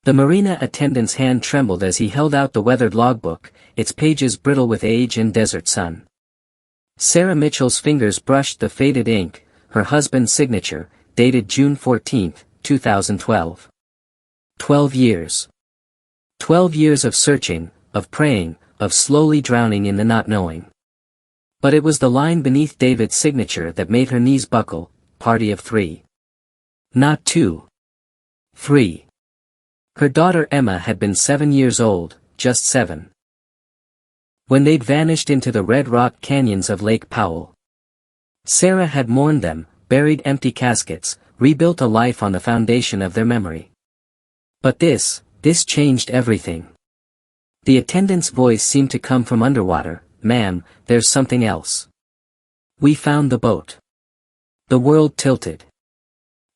The marina attendant's hand trembled as he held out the weathered logbook, its pages brittle with age and desert sun. Sarah Mitchell's fingers brushed the faded ink, her husband's signature, dated June 14, 2012. 12 years. 12 years of searching, of praying, of slowly drowning in the not knowing. But it was the line beneath David's signature that made her knees buckle, party of 3. Not 2. 3. Her daughter Emma had been 7 years old, just 7. When they'd vanished into the red rock canyons of Lake Powell. Sarah had mourned them, buried empty caskets, rebuilt a life on the foundation of their memory. But this changed everything. The attendant's voice seemed to come from underwater. "Ma'am, there's something else. We found the boat." The world tilted.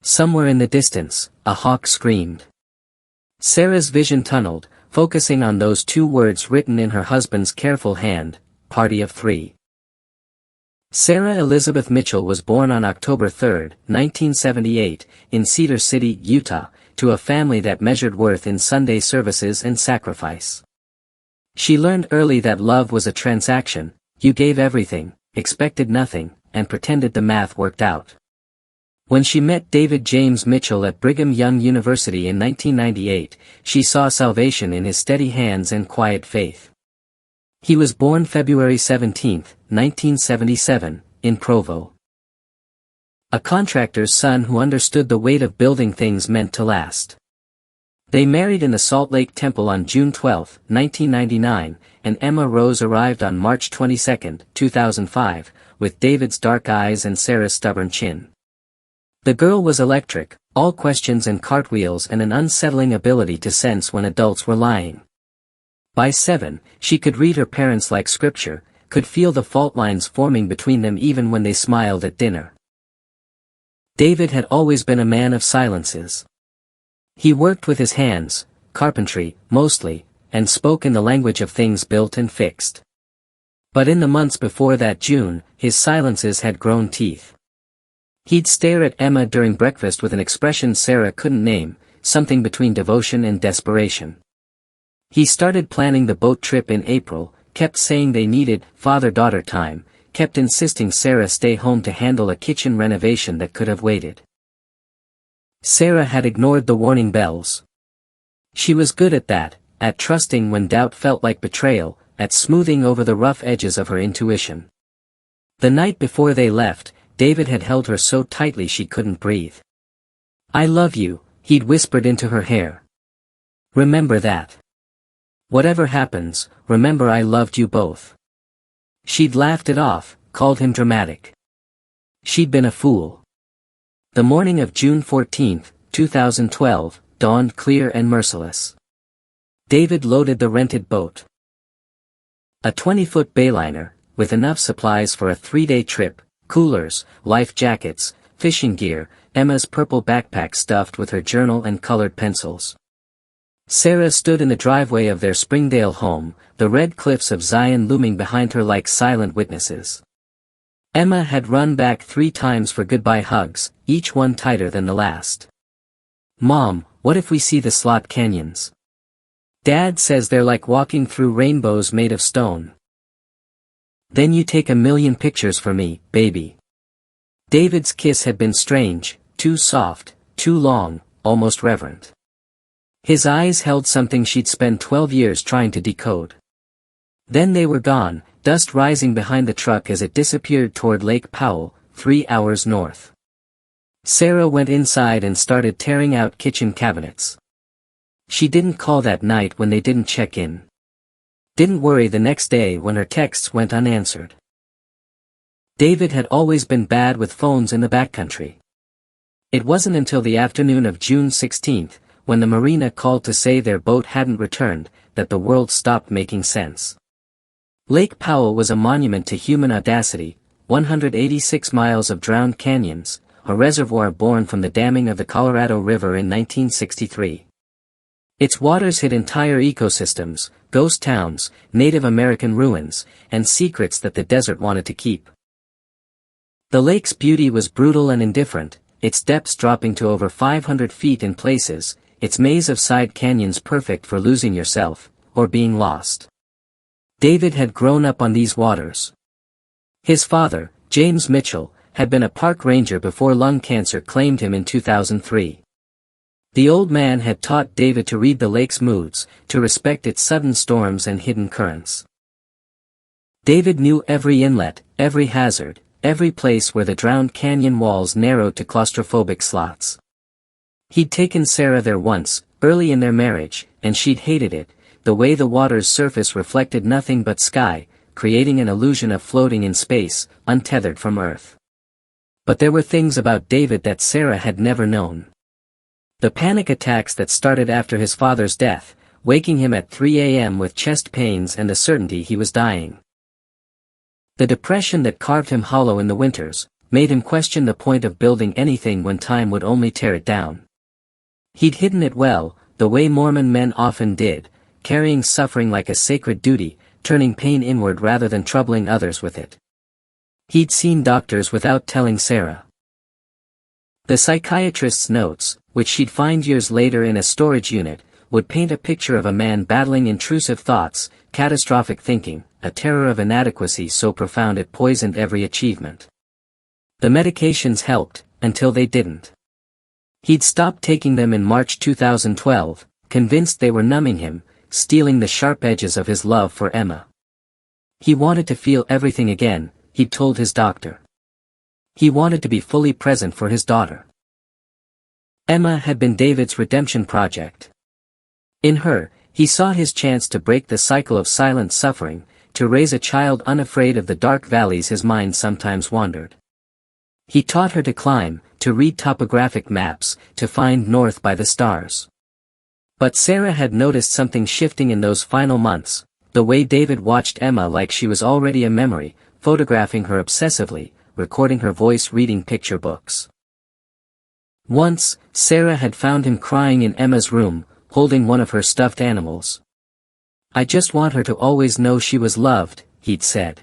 Somewhere in the distance, a hawk screamed. Sarah's vision tunneled, focusing on those 2 words written in her husband's careful hand, party of 3. Sarah Elizabeth Mitchell was born on October 3, 1978, in Cedar City, Utah, to a family that measured worth in Sunday services and sacrifice. She learned early that love was a transaction. You gave everything, expected nothing, and pretended the math worked out. When she met David James Mitchell at Brigham Young University in 1998, she saw salvation in his steady hands and quiet faith. He was born February 17, 1977, in Provo. A contractor's son who understood the weight of building things meant to last. They married in the Salt Lake Temple on June 12, 1999, and Emma Rose arrived on March 22, 2005, with David's dark eyes and Sarah's stubborn chin. The girl was electric, all questions and cartwheels and an unsettling ability to sense when adults were lying. By 7, she could read her parents like scripture, could feel the fault lines forming between them even when they smiled at dinner. David had always been a man of silences. He worked with his hands, carpentry, mostly, and spoke in the language of things built and fixed. But in the months before that June, his silences had grown teeth. He'd stare at Emma during breakfast with an expression Sarah couldn't name, something between devotion and desperation. He started planning the boat trip in April, kept saying they needed father-daughter time, kept insisting Sarah stay home to handle a kitchen renovation that could have waited. Sarah had ignored the warning bells. She was good at that, at trusting when doubt felt like betrayal, at smoothing over the rough edges of her intuition. The night before they left, David had held her so tightly she couldn't breathe. "I love you," he'd whispered into her hair. "Remember that. Whatever happens, remember I loved you both." She'd laughed it off, called him dramatic. She'd been a fool. The morning of June 14, 2012, dawned clear and merciless. David loaded the rented boat. A 20-foot bayliner, with enough supplies for a 3-day trip, coolers, life jackets, fishing gear, Emma's purple backpack stuffed with her journal and colored pencils. Sarah stood in the driveway of their Springdale home, the red cliffs of Zion looming behind her like silent witnesses. Emma had run back 3 times for goodbye hugs, each one tighter than the last. "Mom, what if we see the slot canyons? Dad says they're like walking through rainbows made of stone. Then you take 1,000,000 pictures for me, baby." David's kiss had been strange, too soft, too long, almost reverent. His eyes held something she'd spent 12 years trying to decode. Then they were gone, dust rising behind the truck as it disappeared toward Lake Powell, 3 hours north. Sarah went inside and started tearing out kitchen cabinets. She didn't call that night when they didn't check in. Didn't worry the next day when her texts went unanswered. David had always been bad with phones in the backcountry. It wasn't until the afternoon of June 16, when the marina called to say their boat hadn't returned, that the world stopped making sense. Lake Powell was a monument to human audacity, 186 miles of drowned canyons, a reservoir born from the damming of the Colorado River in 1963. Its waters hid entire ecosystems, ghost towns, Native American ruins, and secrets that the desert wanted to keep. The lake's beauty was brutal and indifferent, its depths dropping to over 500 feet in places, its maze of side canyons perfect for losing yourself, or being lost. David had grown up on these waters. His father, James Mitchell, had been a park ranger before lung cancer claimed him in 2003. The old man had taught David to read the lake's moods, to respect its sudden storms and hidden currents. David knew every inlet, every hazard, every place where the drowned canyon walls narrowed to claustrophobic slots. He'd taken Sarah there once, early in their marriage, and she'd hated it, the way the water's surface reflected nothing but sky, creating an illusion of floating in space, untethered from Earth. But there were things about David that Sarah had never known. The panic attacks that started after his father's death, waking him at 3 a.m. with chest pains and the certainty he was dying. The depression that carved him hollow in the winters, made him question the point of building anything when time would only tear it down. He'd hidden it well, the way Mormon men often did, carrying suffering like a sacred duty, turning pain inward rather than troubling others with it. He'd seen doctors without telling Sarah. The psychiatrist's notes, which she'd find years later in a storage unit, would paint a picture of a man battling intrusive thoughts, catastrophic thinking, a terror of inadequacy so profound it poisoned every achievement. The medications helped, until they didn't. He'd stopped taking them in March 2012, convinced they were numbing him, stealing the sharp edges of his love for Emma. He wanted to feel everything again, he'd told his doctor. He wanted to be fully present for his daughter. Emma had been David's redemption project. In her, he saw his chance to break the cycle of silent suffering, to raise a child unafraid of the dark valleys his mind sometimes wandered. He taught her to climb, to read topographic maps, to find north by the stars. But Sarah had noticed something shifting in those final months, the way David watched Emma like she was already a memory, photographing her obsessively, recording her voice reading picture books. Once, Sarah had found him crying in Emma's room, holding one of her stuffed animals. "I just want her to always know she was loved," he'd said.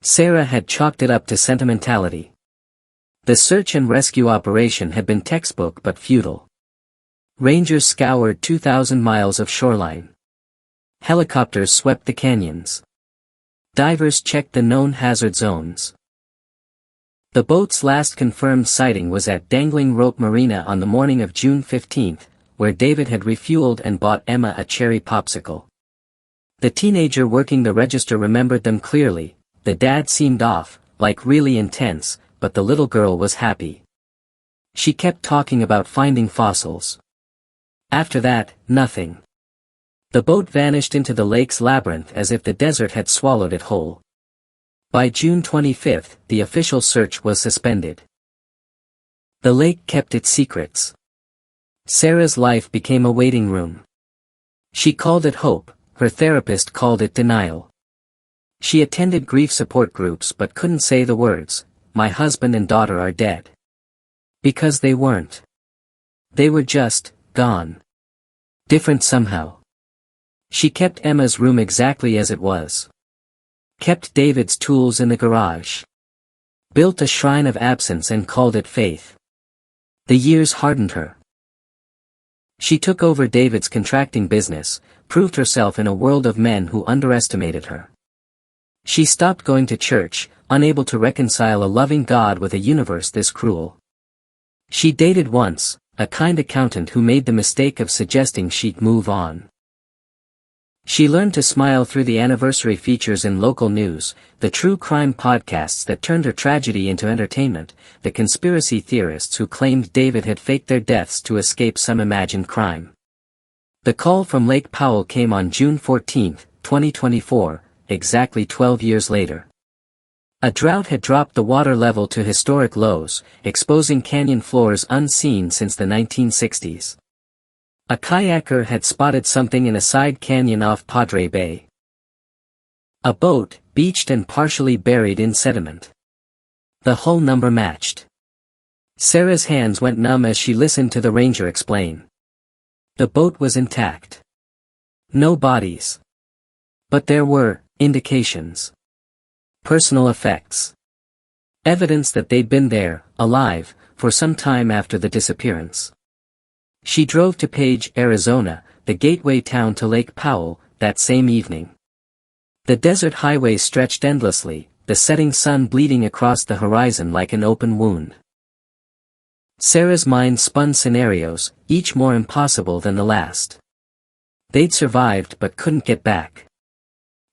Sarah had chalked it up to sentimentality. The search and rescue operation had been textbook but futile. Rangers scoured 2,000 miles of shoreline. Helicopters swept the canyons. Divers checked the known hazard zones. The boat's last confirmed sighting was at Dangling Rope Marina on the morning of June 15, where David had refueled and bought Emma a cherry popsicle. The teenager working the register remembered them clearly. The dad seemed off, like really intense, but the little girl was happy. She kept talking about finding fossils. After that, nothing. The boat vanished into the lake's labyrinth as if the desert had swallowed it whole. By June 25, the official search was suspended. The lake kept its secrets. Sarah's life became a waiting room. She called it hope, her therapist called it denial. She attended grief support groups but couldn't say the words, "My husband and daughter are dead." Because they weren't. They were just, gone. Different somehow. She kept Emma's room exactly as it was. Kept David's tools in the garage. Built a shrine of absence and called it faith. The years hardened her. She took over David's contracting business, proved herself in a world of men who underestimated her. She stopped going to church, unable to reconcile a loving God with a universe this cruel. She dated once, a kind accountant who made the mistake of suggesting she'd move on. She learned to smile through the anniversary features in local news, the true crime podcasts that turned her tragedy into entertainment, the conspiracy theorists who claimed David had faked their deaths to escape some imagined crime. The call from Lake Powell came on June 14, 2024, exactly 12 years later. A drought had dropped the water level to historic lows, exposing canyon floors unseen since the 1960s. A kayaker had spotted something in a side canyon off Padre Bay. A boat, beached and partially buried in sediment. The hull number matched. Sarah's hands went numb as she listened to the ranger explain. The boat was intact. No bodies. But there were indications. Personal effects. Evidence that they'd been there, alive, for some time after the disappearance. She drove to Page, Arizona, the gateway town to Lake Powell, that same evening. The desert highway stretched endlessly, the setting sun bleeding across the horizon like an open wound. Sarah's mind spun scenarios, each more impossible than the last. They'd survived but couldn't get back.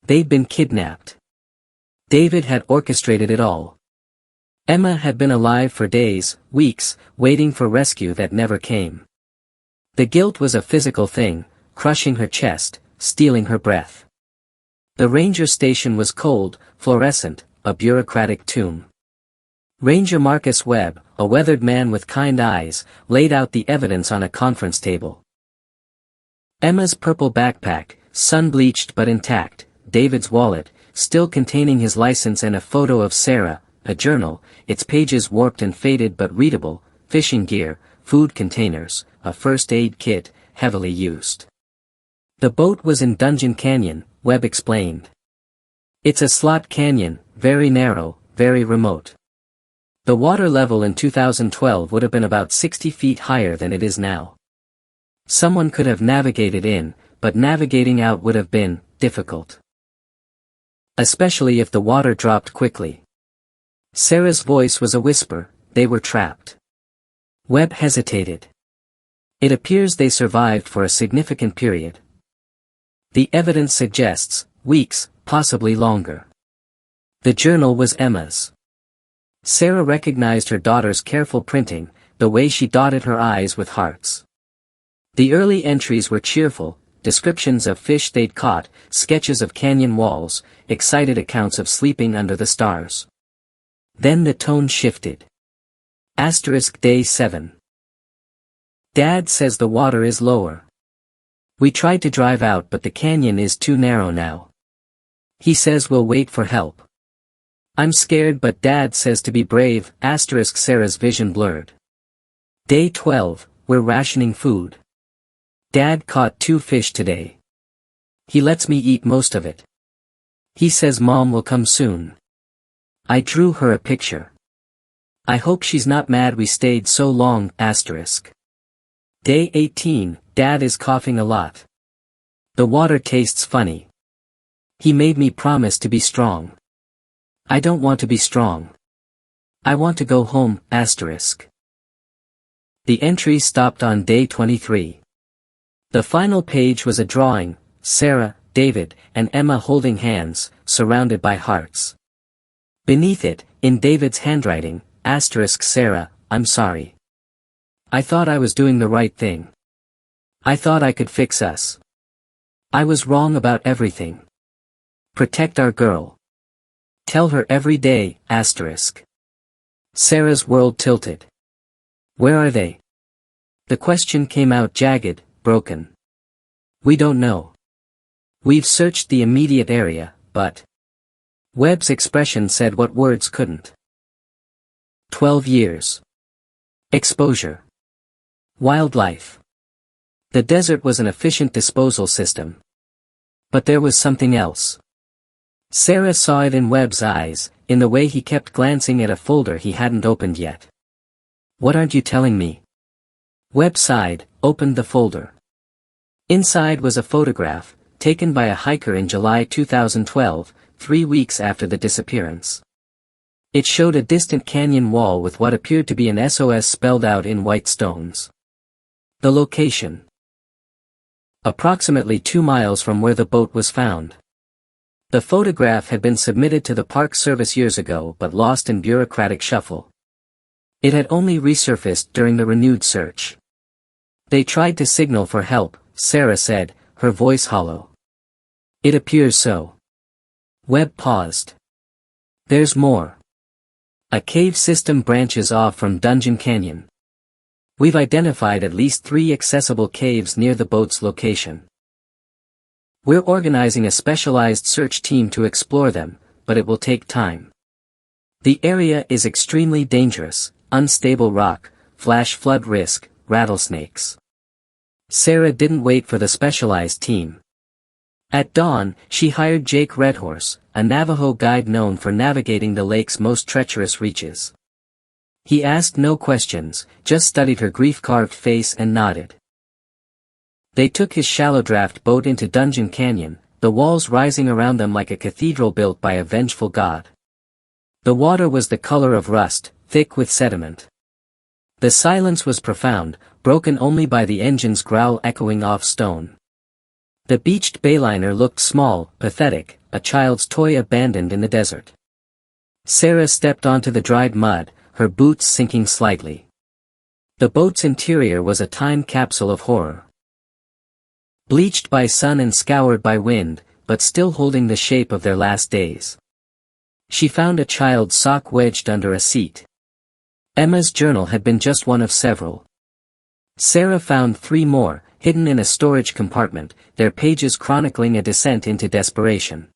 They'd been kidnapped. David had orchestrated it all. Emma had been alive for days, weeks, waiting for rescue that never came. The guilt was a physical thing, crushing her chest, stealing her breath. The ranger station was cold, fluorescent, a bureaucratic tomb. Ranger Marcus Webb, a weathered man with kind eyes, laid out the evidence on a conference table. Emma's purple backpack, sun-bleached but intact, David's wallet, still containing his license and a photo of Sarah, a journal, its pages warped and faded but readable, fishing gear, food containers, a first aid kit, heavily used. The boat was in Dungeon Canyon, Webb explained. It's a slot canyon, very narrow, very remote. The water level in 2012 would have been about 60 feet higher than it is now. Someone could have navigated in, but navigating out would have been difficult. Especially if the water dropped quickly. Sarah's voice was a whisper, they were trapped. Webb hesitated. It appears they survived for a significant period. The evidence suggests, weeks, possibly longer. The journal was Emma's. Sarah recognized her daughter's careful printing, the way she dotted her I's with hearts. The early entries were cheerful, descriptions of fish they'd caught, sketches of canyon walls, excited accounts of sleeping under the stars. Then the tone shifted. Day 7. Dad says the water is lower. We tried to drive out but the canyon is too narrow now. He says we'll wait for help. I'm scared but Dad says to be brave. Sarah's vision blurred. Day 12, we're rationing food. Dad caught 2 fish today. He lets me eat most of it. He says Mom will come soon. I drew her a picture. I hope she's not mad we stayed so long. Day 18, Dad is coughing a lot. The water tastes funny. He made me promise to be strong. I don't want to be strong. I want to go home. The entry stopped on day 23. The final page was a drawing, Sarah, David, and Emma holding hands, surrounded by hearts. Beneath it, in David's handwriting, Sarah, I'm sorry. I thought I was doing the right thing. I thought I could fix us. I was wrong about everything. Protect our girl. Tell her every day, Sarah's world tilted. Where are they? The question came out jagged, broken. We don't know. We've searched the immediate area, but... Webb's expression said what words couldn't. 12 years. Exposure. Wildlife. The desert was an efficient disposal system. But there was something else. Sarah saw it in Webb's eyes, in the way he kept glancing at a folder he hadn't opened yet. What aren't you telling me? Webb sighed, opened the folder. Inside was a photograph, taken by a hiker in July 2012, 3 weeks after the disappearance. It showed a distant canyon wall with what appeared to be an SOS spelled out in white stones. The location. Approximately 2 miles from where the boat was found. The photograph had been submitted to the Park Service years ago but lost in bureaucratic shuffle. It had only resurfaced during the renewed search. They tried to signal for help, Sarah said, her voice hollow. It appears so. Webb paused. There's more. A cave system branches off from Dungeon Canyon. We've identified at least 3 accessible caves near the boat's location. We're organizing a specialized search team to explore them, but it will take time. The area is extremely dangerous, unstable rock, flash flood risk, rattlesnakes. Sarah didn't wait for the specialized team. At dawn, she hired Jake Redhorse, a Navajo guide known for navigating the lake's most treacherous reaches. He asked no questions, just studied her grief-carved face and nodded. They took his shallow draft boat into Dungeon Canyon, the walls rising around them like a cathedral built by a vengeful god. The water was the color of rust, thick with sediment. The silence was profound, broken only by the engine's growl echoing off stone. The beached bayliner looked small, pathetic, a child's toy abandoned in the desert. Sarah stepped onto the dried mud, her boots sinking slightly. The boat's interior was a time capsule of horror. Bleached by sun and scoured by wind, but still holding the shape of their last days. She found a child's sock wedged under a seat. Emma's journal had been just one of several. Sarah found 3 more, hidden in a storage compartment, their pages chronicling a descent into desperation.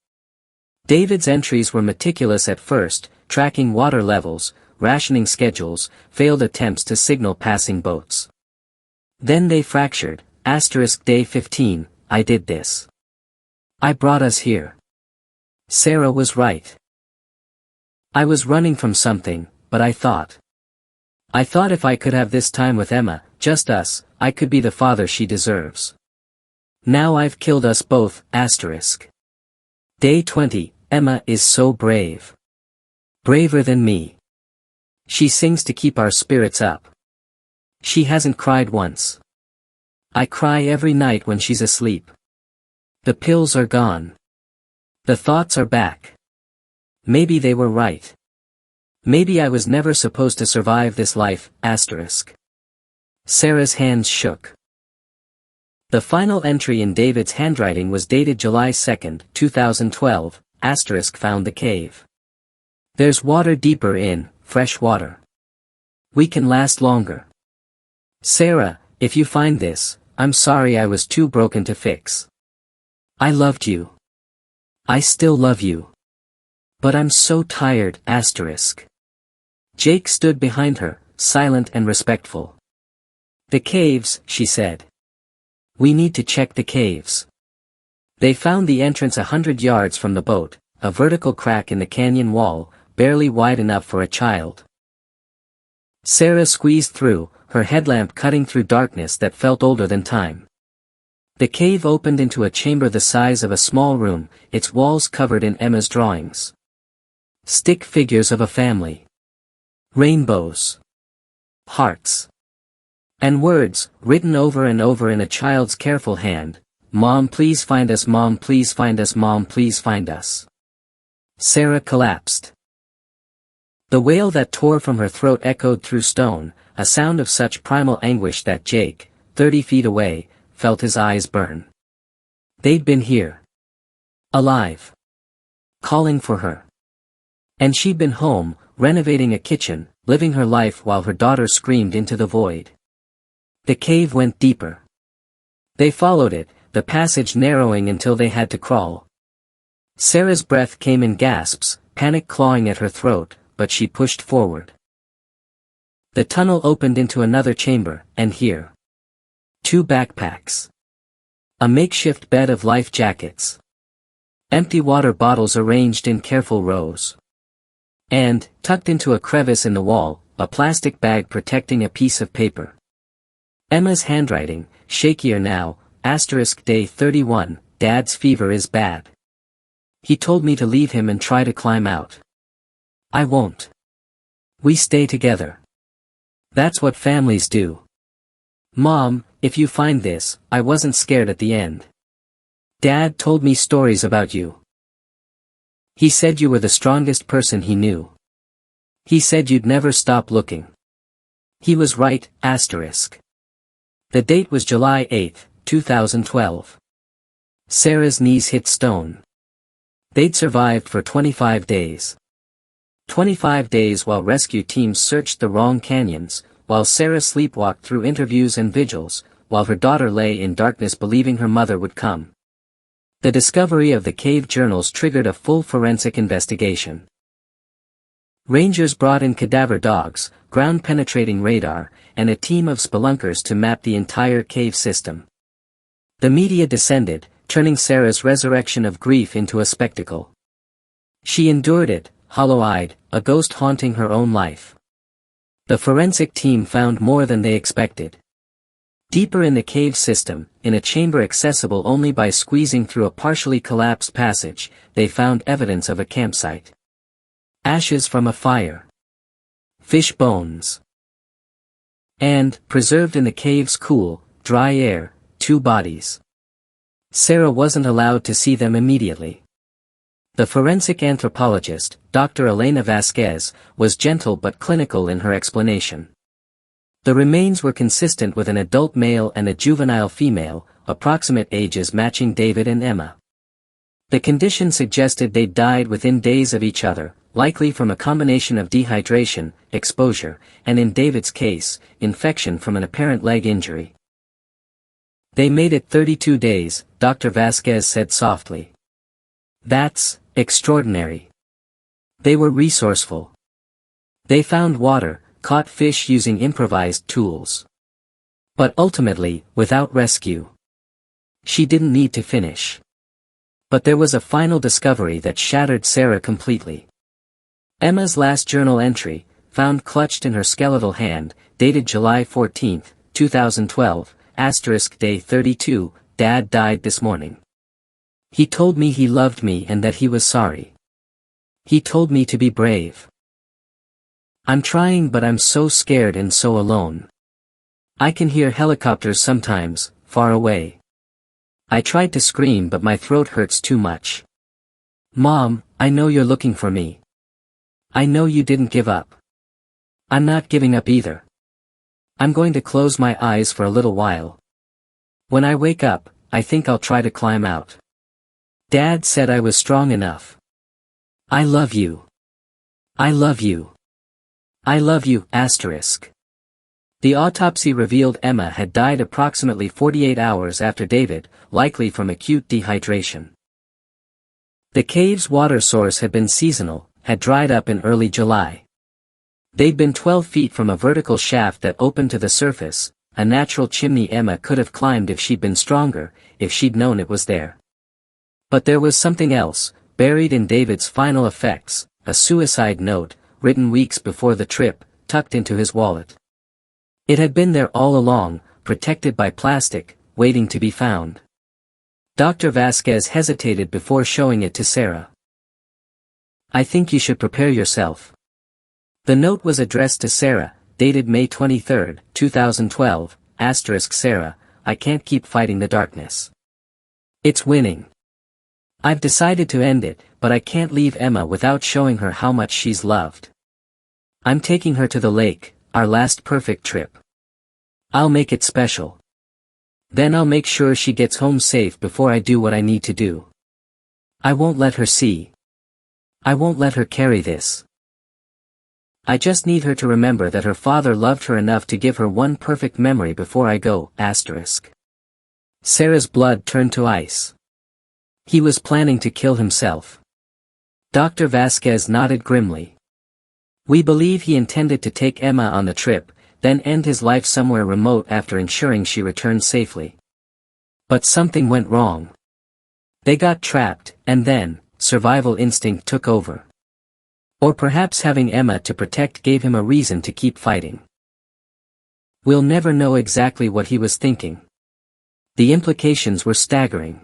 David's entries were meticulous at first, tracking water levels, rationing schedules, failed attempts to signal passing boats. Then they fractured. Day 15, I did this. I brought us here. Sarah was right. I was running from something, but I thought if I could have this time with Emma, just us, I could be the father she deserves. Now I've killed us both, Day 20, Emma is so brave. Braver than me. She sings to keep our spirits up. She hasn't cried once. I cry every night when she's asleep. The pills are gone. The thoughts are back. Maybe they were right. Maybe I was never supposed to survive this life, Sarah's hands shook. The final entry in David's handwriting was dated July 2, 2012, found the cave. There's water deeper in, fresh water. We can last longer. Sarah, if you find this, I'm sorry I was too broken to fix. I loved you. I still love you. But I'm so tired, Jake stood behind her, silent and respectful. The caves, she said. We need to check the caves. They found the entrance 100 yards from the boat, a vertical crack in the canyon wall, barely wide enough for a child. Sarah squeezed through, her headlamp cutting through darkness that felt older than time. The cave opened into a chamber the size of a small room, its walls covered in Emma's drawings. Stick figures of a family. Rainbows. Hearts. And words, written over and over in a child's careful hand, Mom please find us, Mom please find us, Mom please find us. Sarah collapsed. The wail that tore from her throat echoed through stone, a sound of such primal anguish that Jake, 30 feet away, felt his eyes burn. They'd been here. Alive. Calling for her. And she'd been home, renovating a kitchen, living her life while her daughter screamed into the void. The cave went deeper. They followed it, the passage narrowing until they had to crawl. Sarah's breath came in gasps, panic clawing at her throat, but she pushed forward. The tunnel opened into another chamber, and here. 2 backpacks. A makeshift bed of life jackets. Empty water bottles arranged in careful rows. And, tucked into a crevice in the wall, a plastic bag protecting a piece of paper. Emma's handwriting, shakier now, Day 31, Dad's fever is bad. He told me to leave him and try to climb out. I won't. We stay together. That's what families do. Mom, if you find this, I wasn't scared at the end. Dad told me stories about you. He said you were the strongest person he knew. He said you'd never stop looking. He was right, The date was July 8, 2012. Sarah's knees hit stone. They'd survived for 25 days. 25 days while rescue teams searched the wrong canyons, while Sarah sleepwalked through interviews and vigils, while her daughter lay in darkness believing her mother would come. The discovery of the cave journals triggered a full forensic investigation. Rangers brought in cadaver dogs, ground-penetrating radar, and a team of spelunkers to map the entire cave system. The media descended, turning Sarah's resurrection of grief into a spectacle. She endured it, hollow-eyed, a ghost haunting her own life. The forensic team found more than they expected. Deeper in the cave system, in a chamber accessible only by squeezing through a partially collapsed passage, they found evidence of a campsite. Ashes from a fire. Fish bones. And, preserved in the cave's cool, dry air, 2 bodies. Sarah wasn't allowed to see them immediately. The forensic anthropologist, Dr. Elena Vasquez, was gentle but clinical in her explanation. The remains were consistent with an adult male and a juvenile female, approximate ages matching David and Emma. The condition suggested they died within days of each other, likely from a combination of dehydration, exposure, and in David's case, infection from an apparent leg injury. They made it 32 days, Dr. Vasquez said softly. That's extraordinary. They were resourceful. They found water, caught fish using improvised tools. But ultimately, without rescue. She didn't need to finish. But there was a final discovery that shattered Sarah completely. Emma's last journal entry, found clutched in her skeletal hand, dated July 14, 2012, *day 32, Dad died this morning. He told me he loved me and that he was sorry. He told me to be brave. I'm trying but I'm so scared and so alone. I can hear helicopters sometimes, far away. I tried to scream but my throat hurts too much. Mom, I know you're looking for me. I know you didn't give up. I'm not giving up either. I'm going to close my eyes for a little while. When I wake up, I think I'll try to climb out. Dad said I was strong enough. I love you. I love you. I love you, *. The autopsy revealed Emma had died approximately 48 hours after David, likely from acute dehydration. The cave's water source had been seasonal, had dried up in early July. They'd been 12 feet from a vertical shaft that opened to the surface, a natural chimney Emma could have climbed if she'd been stronger, if she'd known it was there. But there was something else, buried in David's final effects, a suicide note, written weeks before the trip, tucked into his wallet. It had been there all along, protected by plastic, waiting to be found. Dr. Vasquez hesitated before showing it to Sarah. I think you should prepare yourself. The note was addressed to Sarah, dated May 23, 2012, *Sarah, I can't keep fighting the darkness. It's winning. I've decided to end it, but I can't leave Emma without showing her how much she's loved. I'm taking her to the lake, our last perfect trip. I'll make it special. Then I'll make sure she gets home safe before I do what I need to do. I won't let her see. I won't let her carry this. I just need her to remember that her father loved her enough to give her one perfect memory before I go, *. Sarah's blood turned to ice. He was planning to kill himself. Dr. Vasquez nodded grimly. We believe he intended to take Emma on the trip, then end his life somewhere remote after ensuring she returned safely. But something went wrong. They got trapped, and then, survival instinct took over. Or perhaps having Emma to protect gave him a reason to keep fighting. We'll never know exactly what he was thinking. The implications were staggering.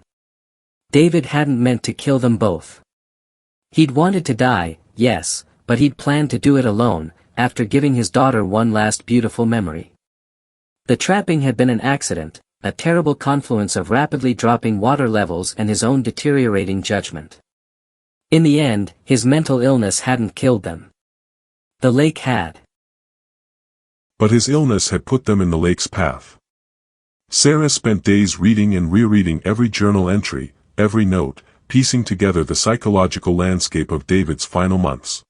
David hadn't meant to kill them both. He'd wanted to die, yes, but he'd planned to do it alone, after giving his daughter one last beautiful memory. The trapping had been an accident, a terrible confluence of rapidly dropping water levels and his own deteriorating judgment. In the end, his mental illness hadn't killed them. The lake had. But his illness had put them in the lake's path. Sarah spent days reading and rereading every journal entry, every note, piecing together the psychological landscape of David's final months.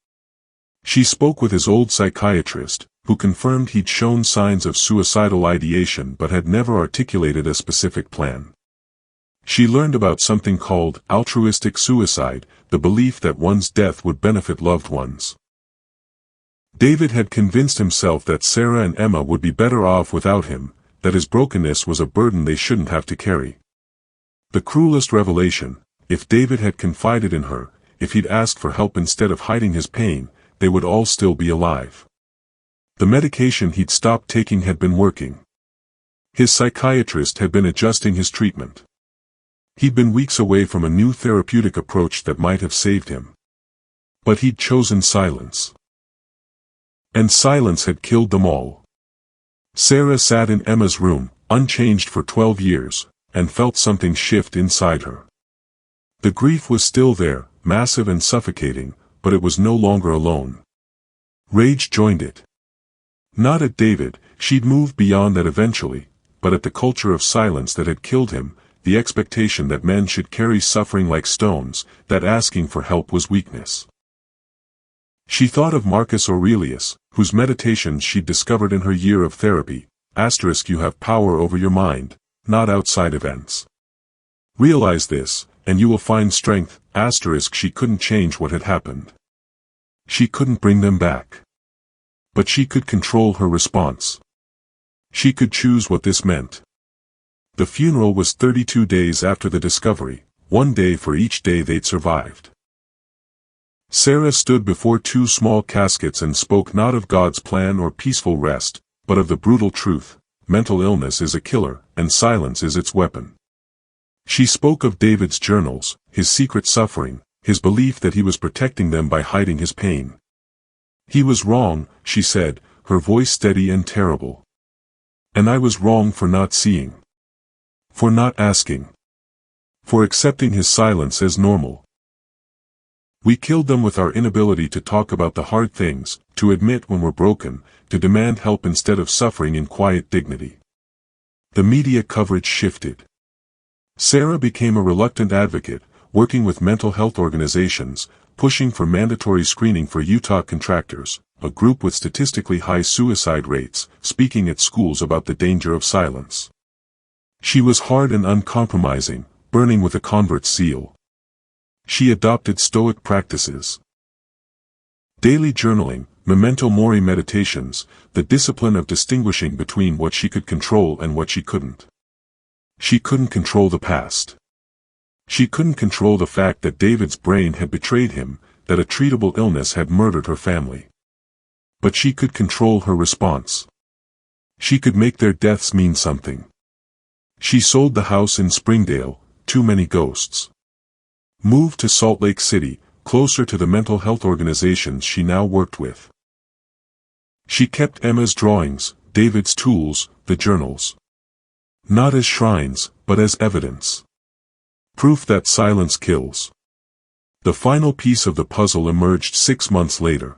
She spoke with his old psychiatrist, who confirmed he'd shown signs of suicidal ideation but had never articulated a specific plan. She learned about something called altruistic suicide, the belief that one's death would benefit loved ones. David had convinced himself that Sarah and Emma would be better off without him, that his brokenness was a burden they shouldn't have to carry. The cruelest revelation, if David had confided in her, if he'd asked for help instead of hiding his pain, they would all still be alive. The medication he'd stopped taking had been working. His psychiatrist had been adjusting his treatment. He'd been weeks away from a new therapeutic approach that might have saved him. But he'd chosen silence. And silence had killed them all. Sarah sat in Emma's room, unchanged for 12 years, and felt something shift inside her. The grief was still there, massive and suffocating, but it was no longer alone. Rage joined it. Not at David, she'd moved beyond that eventually, but at the culture of silence that had killed him, the expectation that men should carry suffering like stones, that asking for help was weakness. She thought of Marcus Aurelius, whose meditations she'd discovered in her year of therapy, * you have power over your mind, not outside events. Realize this, and you will find strength, * she couldn't change what had happened. She couldn't bring them back. But she could control her response. She could choose what this meant. The funeral was 32 days after the discovery, 1 day for each day they'd survived. Sarah stood before 2 small caskets and spoke not of God's plan or peaceful rest, but of the brutal truth: mental illness is a killer, and silence is its weapon. She spoke of David's journals, his secret suffering, his belief that he was protecting them by hiding his pain. He was wrong, she said, her voice steady and terrible. And I was wrong for not seeing. For not asking. For accepting his silence as normal. We killed them with our inability to talk about the hard things, to admit when we're broken, to demand help instead of suffering in quiet dignity. The media coverage shifted. Sarah became a reluctant advocate, working with mental health organizations, pushing for mandatory screening for Utah contractors, a group with statistically high suicide rates, speaking at schools about the danger of silence. She was hard and uncompromising, burning with a convert's zeal. She adopted Stoic practices. Daily journaling, memento mori meditations, the discipline of distinguishing between what she could control and what she couldn't. She couldn't control the past. She couldn't control the fact that David's brain had betrayed him, that a treatable illness had murdered her family. But she could control her response. She could make their deaths mean something. She sold the house in Springdale, too many ghosts. Moved to Salt Lake City, closer to the mental health organizations she now worked with. She kept Emma's drawings, David's tools, the journals. Not as shrines, but as evidence. Proof that silence kills. The final piece of the puzzle emerged 6 months later.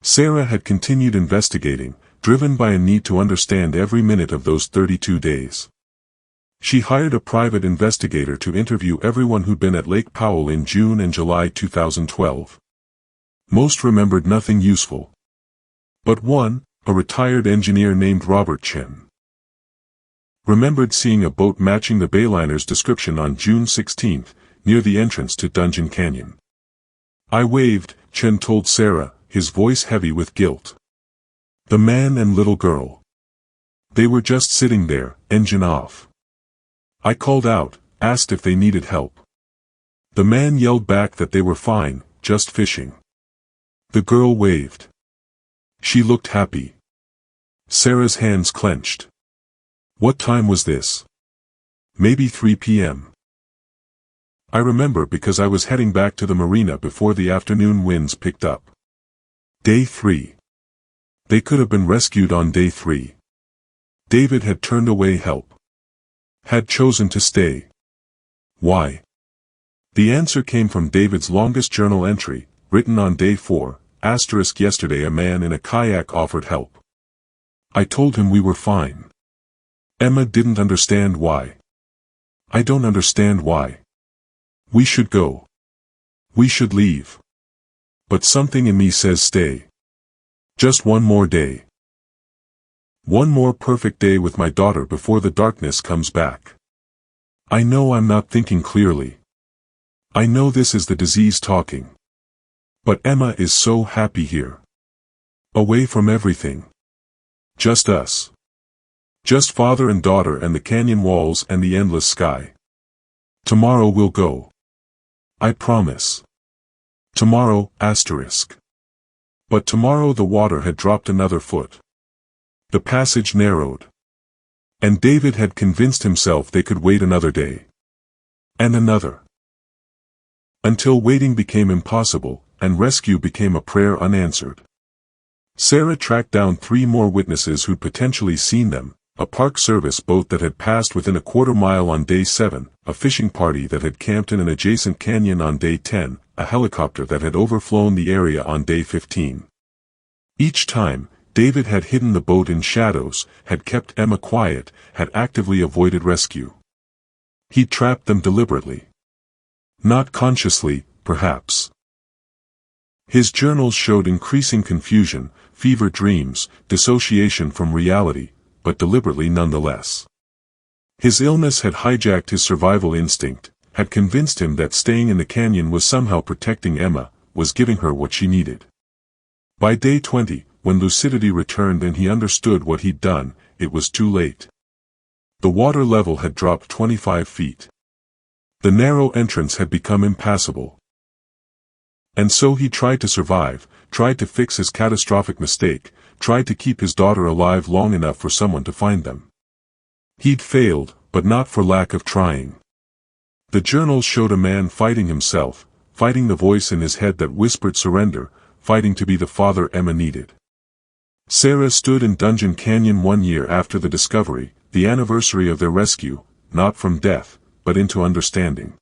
Sarah had continued investigating, driven by a need to understand every minute of those 32 days. She hired a private investigator to interview everyone who'd been at Lake Powell in June and July 2012. Most remembered nothing useful. But one, a retired engineer named Robert Chen, remembered seeing a boat matching the Bayliner's description on June 16, near the entrance to Dungeon Canyon. I waved, Chen told Sarah, his voice heavy with guilt. The man and little girl. They were just sitting there, engine off. I called out, asked if they needed help. The man yelled back that they were fine, just fishing. The girl waved. She looked happy. Sarah's hands clenched. What time was this? Maybe 3 p.m. I remember because I was heading back to the marina before the afternoon winds picked up. Day 3. They could have been rescued on day 3. David had turned away help. Had chosen to stay. Why? The answer came from David's longest journal entry, written on day 4, * yesterday a man in a kayak offered help. I told him we were fine. Emma didn't understand why. I don't understand why. We should go. We should leave. But something in me says stay. Just one more day. One more perfect day with my daughter before the darkness comes back. I know I'm not thinking clearly. I know this is the disease talking. But Emma is so happy here. Away from everything. Just us. Just father and daughter and the canyon walls and the endless sky. Tomorrow we'll go. I promise. Tomorrow, *. But tomorrow the water had dropped another foot. The passage narrowed. And David had convinced himself they could wait another day. And another. Until waiting became impossible, and rescue became a prayer unanswered. Sarah tracked down 3 more witnesses who'd potentially seen them: a Park Service boat that had passed within a quarter mile on day 7, a fishing party that had camped in an adjacent canyon on day 10, a helicopter that had overflown the area on day 15. Each time, David had hidden the boat in shadows, had kept Emma quiet, had actively avoided rescue. He'd trapped them deliberately. Not consciously, perhaps. His journals showed increasing confusion, fever dreams, dissociation from reality, but deliberately nonetheless. His illness had hijacked his survival instinct, had convinced him that staying in the canyon was somehow protecting Emma, was giving her what she needed. By day 20, when lucidity returned and he understood what he'd done, it was too late. The water level had dropped 25 feet. The narrow entrance had become impassable. And so he tried to survive, tried to fix his catastrophic mistake, tried to keep his daughter alive long enough for someone to find them. He'd failed, but not for lack of trying. The journals showed a man fighting himself, fighting the voice in his head that whispered surrender, fighting to be the father Emma needed. Sarah stood in Dungeon Canyon 1 year after the discovery, the anniversary of their rescue, not from death, but into understanding.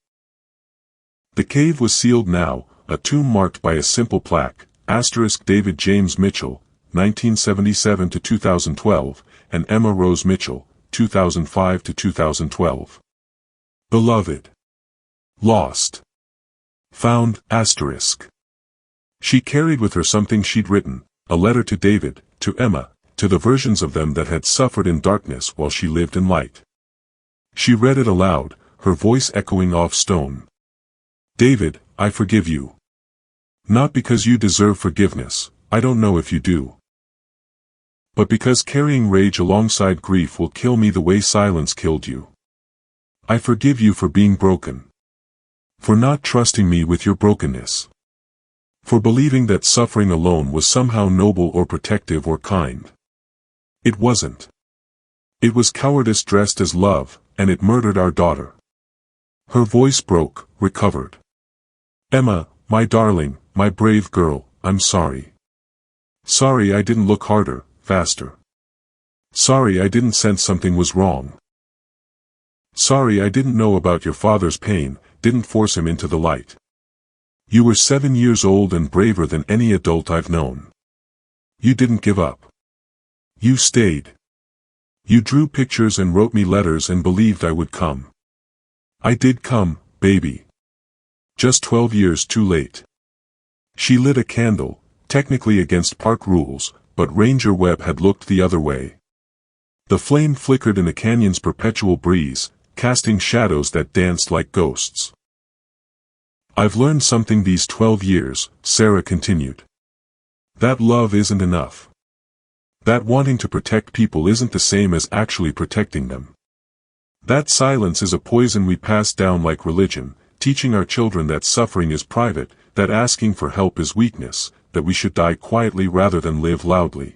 The cave was sealed now, a tomb marked by a simple plaque, * David James Mitchell, 1977 to 2012, and Emma Rose Mitchell, 2005 to 2012. Beloved. Lost. Found, *. She carried with her something she'd written, a letter to David, to Emma, to the versions of them that had suffered in darkness while she lived in light. She read it aloud, her voice echoing off stone. David, I forgive you. Not because you deserve forgiveness, I don't know if you do. But because carrying rage alongside grief will kill me the way silence killed you. I forgive you for being broken. For not trusting me with your brokenness. For believing that suffering alone was somehow noble or protective or kind. It wasn't. It was cowardice dressed as love, and it murdered our daughter. Her voice broke, recovered. Emma, my darling, my brave girl, I'm sorry. Sorry I didn't look harder, faster. Sorry I didn't sense something was wrong. Sorry I didn't know about your father's pain, didn't force him into the light. You were 7 years old and braver than any adult I've known. You didn't give up. You stayed. You drew pictures and wrote me letters and believed I would come. I did come, baby. Just 12 years too late. She lit a candle, technically against park rules, but Ranger Webb had looked the other way. The flame flickered in the canyon's perpetual breeze, casting shadows that danced like ghosts. I've learned something these 12 years, Sarah continued. That love isn't enough. That wanting to protect people isn't the same as actually protecting them. That silence is a poison we pass down like religion, teaching our children that suffering is private, that asking for help is weakness, that we should die quietly rather than live loudly.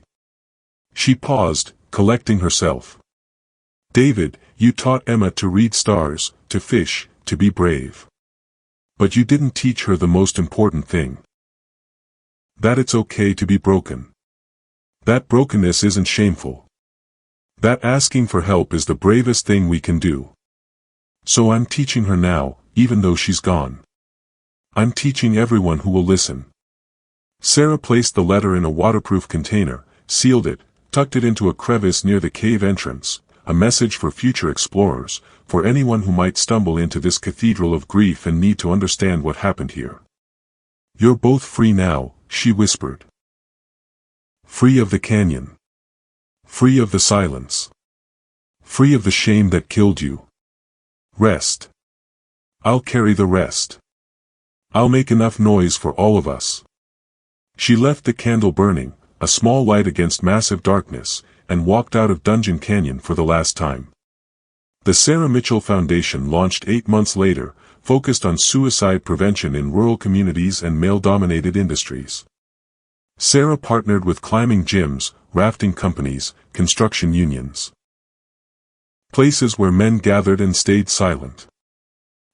She paused, collecting herself. David, you taught Emma to read stars, to fish, to be brave. But you didn't teach her the most important thing. That it's okay to be broken. That brokenness isn't shameful. That asking for help is the bravest thing we can do. So I'm teaching her now, even though she's gone. I'm teaching everyone who will listen. Sarah placed the letter in a waterproof container, sealed it, tucked it into a crevice near the cave entrance, a message for future explorers, for anyone who might stumble into this cathedral of grief and need to understand what happened here. You're both free now, she whispered. Free of the canyon. Free of the silence. Free of the shame that killed you. Rest. I'll carry the rest. I'll make enough noise for all of us. She left the candle burning, a small light against massive darkness, and walked out of Dungeon Canyon for the last time. The Sarah Mitchell Foundation launched 8 months later, focused on suicide prevention in rural communities and male-dominated industries. Sarah partnered with climbing gyms, rafting companies, construction unions. Places where men gathered and stayed silent.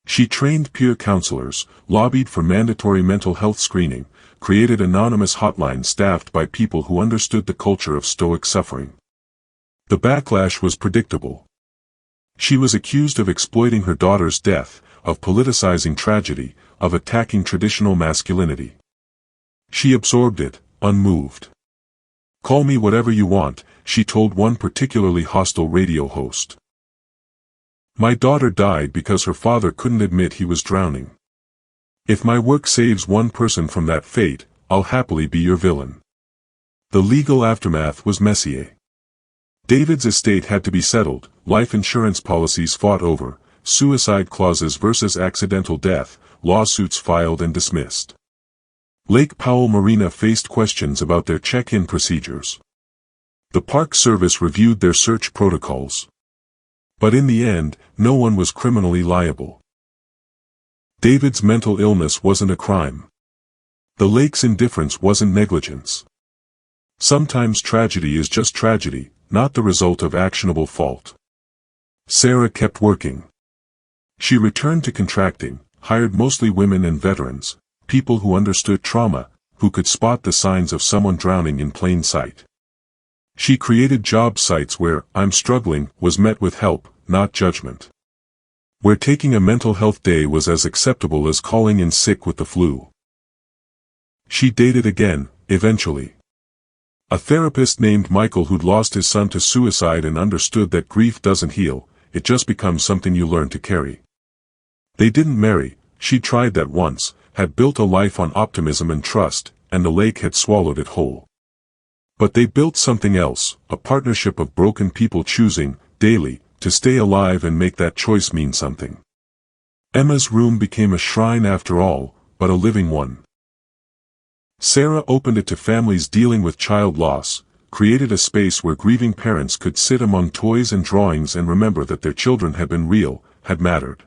She trained peer counselors, lobbied for mandatory mental health screening, created anonymous hotlines staffed by people who understood the culture of stoic suffering. The backlash was predictable. She was accused of exploiting her daughter's death, of politicizing tragedy, of attacking traditional masculinity. She absorbed it, unmoved. "Call me whatever you want," she told one particularly hostile radio host. "My daughter died because her father couldn't admit he was drowning. If my work saves one person from that fate, I'll happily be your villain." The legal aftermath was messy. David's estate had to be settled, life insurance policies fought over, suicide clauses versus accidental death, lawsuits filed and dismissed. Lake Powell Marina faced questions about their check-in procedures. The Park Service reviewed their search protocols. But in the end, no one was criminally liable. David's mental illness wasn't a crime. The lake's indifference wasn't negligence. Sometimes tragedy is just tragedy, not the result of actionable fault. Sarah kept working. She returned to contracting, hired mostly women and veterans, people who understood trauma, who could spot the signs of someone drowning in plain sight. She created job sites where "I'm struggling" was met with help, not judgment. Where taking a mental health day was as acceptable as calling in sick with the flu. She dated again, eventually. A therapist named Michael who'd lost his son to suicide and understood that grief doesn't heal, it just becomes something you learn to carry. They didn't marry, she tried that once, had built a life on optimism and trust, and the lake had swallowed it whole. But they built something else, a partnership of broken people choosing, daily, to stay alive and make that choice mean something. Emma's room became a shrine after all, but a living one. Sarah opened it to families dealing with child loss, created a space where grieving parents could sit among toys and drawings and remember that their children had been real, had mattered.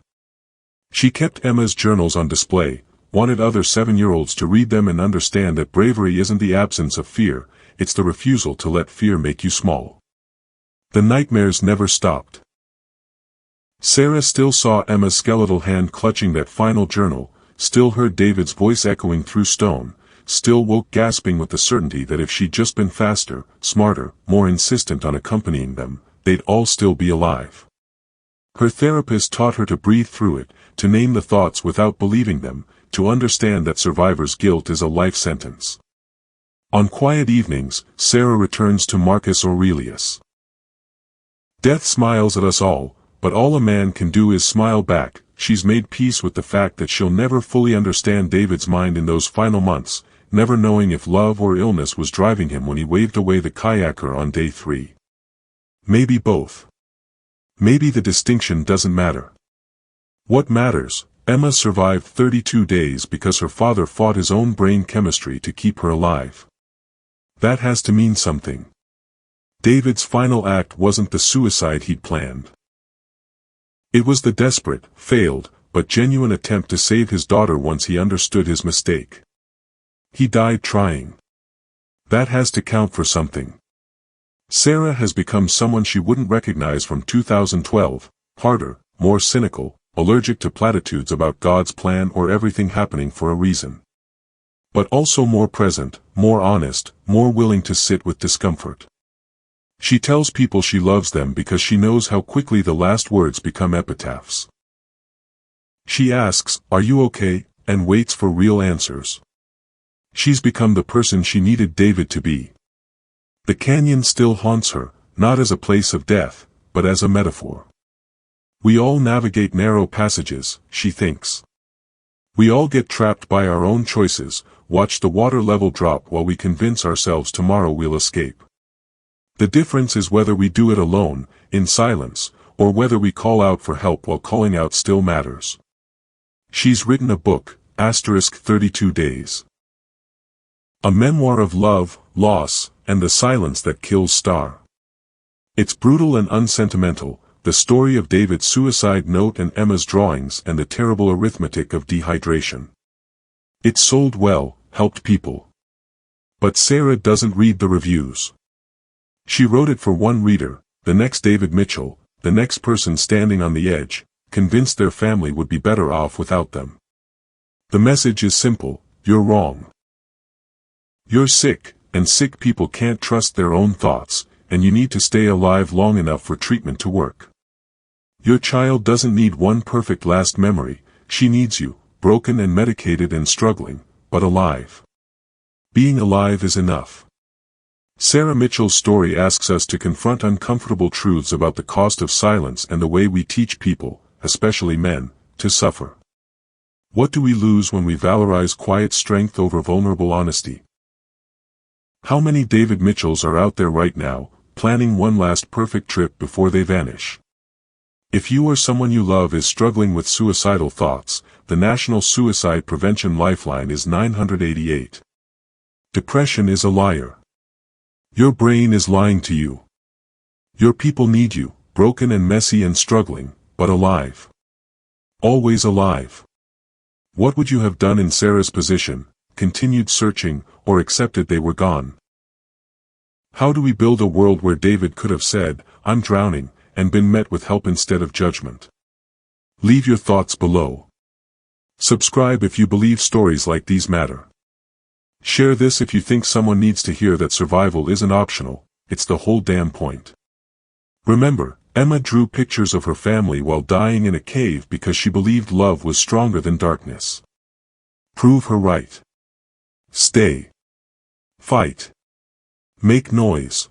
She kept Emma's journals on display, wanted other 7-year-olds to read them and understand that bravery isn't the absence of fear, it's the refusal to let fear make you small. The nightmares never stopped. Sarah still saw Emma's skeletal hand clutching that final journal, still heard David's voice echoing through stone, still woke gasping with the certainty that if she'd just been faster, smarter, more insistent on accompanying them, they'd all still be alive. Her therapist taught her to breathe through it, to name the thoughts without believing them, to understand that survivor's guilt is a life sentence. On quiet evenings, Sarah returns to Marcus Aurelius. "Death smiles at us all, but all a man can do is smile back." She's made peace with the fact that she'll never fully understand David's mind in those final months, never knowing if love or illness was driving him when he waved away the kayaker on day 3. Maybe both. Maybe the distinction doesn't matter. What matters, Emma survived 32 days because her father fought his own brain chemistry to keep her alive. That has to mean something. David's final act wasn't the suicide he'd planned. It was the desperate, failed, but genuine attempt to save his daughter once he understood his mistake. He died trying. That has to count for something. Sarah has become someone she wouldn't recognize from 2012, harder, more cynical, allergic to platitudes about God's plan or everything happening for a reason. But also more present, more honest, more willing to sit with discomfort. She tells people she loves them because she knows how quickly the last words become epitaphs. She asks, "Are you okay?" and waits for real answers. She's become the person she needed David to be. The canyon still haunts her, not as a place of death, but as a metaphor. We all navigate narrow passages, she thinks. We all get trapped by our own choices, watch the water level drop while we convince ourselves tomorrow we'll escape. The difference is whether we do it alone, in silence, or whether we call out for help while calling out still matters. She's written a book, *32 Days. A memoir of love, loss, and the silence that kills Star. It's brutal and unsentimental, the story of David's suicide note and Emma's drawings and the terrible arithmetic of dehydration. It sold well, helped people. But Sarah doesn't read the reviews. She wrote it for one reader, the next David Mitchell, the next person standing on the edge, convinced their family would be better off without them. The message is simple: you're wrong. You're sick, and sick people can't trust their own thoughts, and you need to stay alive long enough for treatment to work. Your child doesn't need one perfect last memory, she needs you, broken and medicated and struggling, but alive. Being alive is enough. Sarah Mitchell's story asks us to confront uncomfortable truths about the cost of silence and the way we teach people, especially men, to suffer. What do we lose when we valorize quiet strength over vulnerable honesty? How many David Mitchells are out there right now, planning one last perfect trip before they vanish? If you or someone you love is struggling with suicidal thoughts, the National Suicide Prevention Lifeline is 988. Depression is a liar. Your brain is lying to you. Your people need you, broken and messy and struggling, but alive. Always alive. What would you have done in Sarah's position? Continued searching, or accepted they were gone? How do we build a world where David could have said, "I'm drowning," and been met with help instead of judgment? Leave your thoughts below. Subscribe if you believe stories like these matter. Share this if you think someone needs to hear that survival isn't optional, it's the whole damn point. Remember, Emma drew pictures of her family while dying in a cave because she believed love was stronger than darkness. Prove her right. Stay. Fight. Make noise.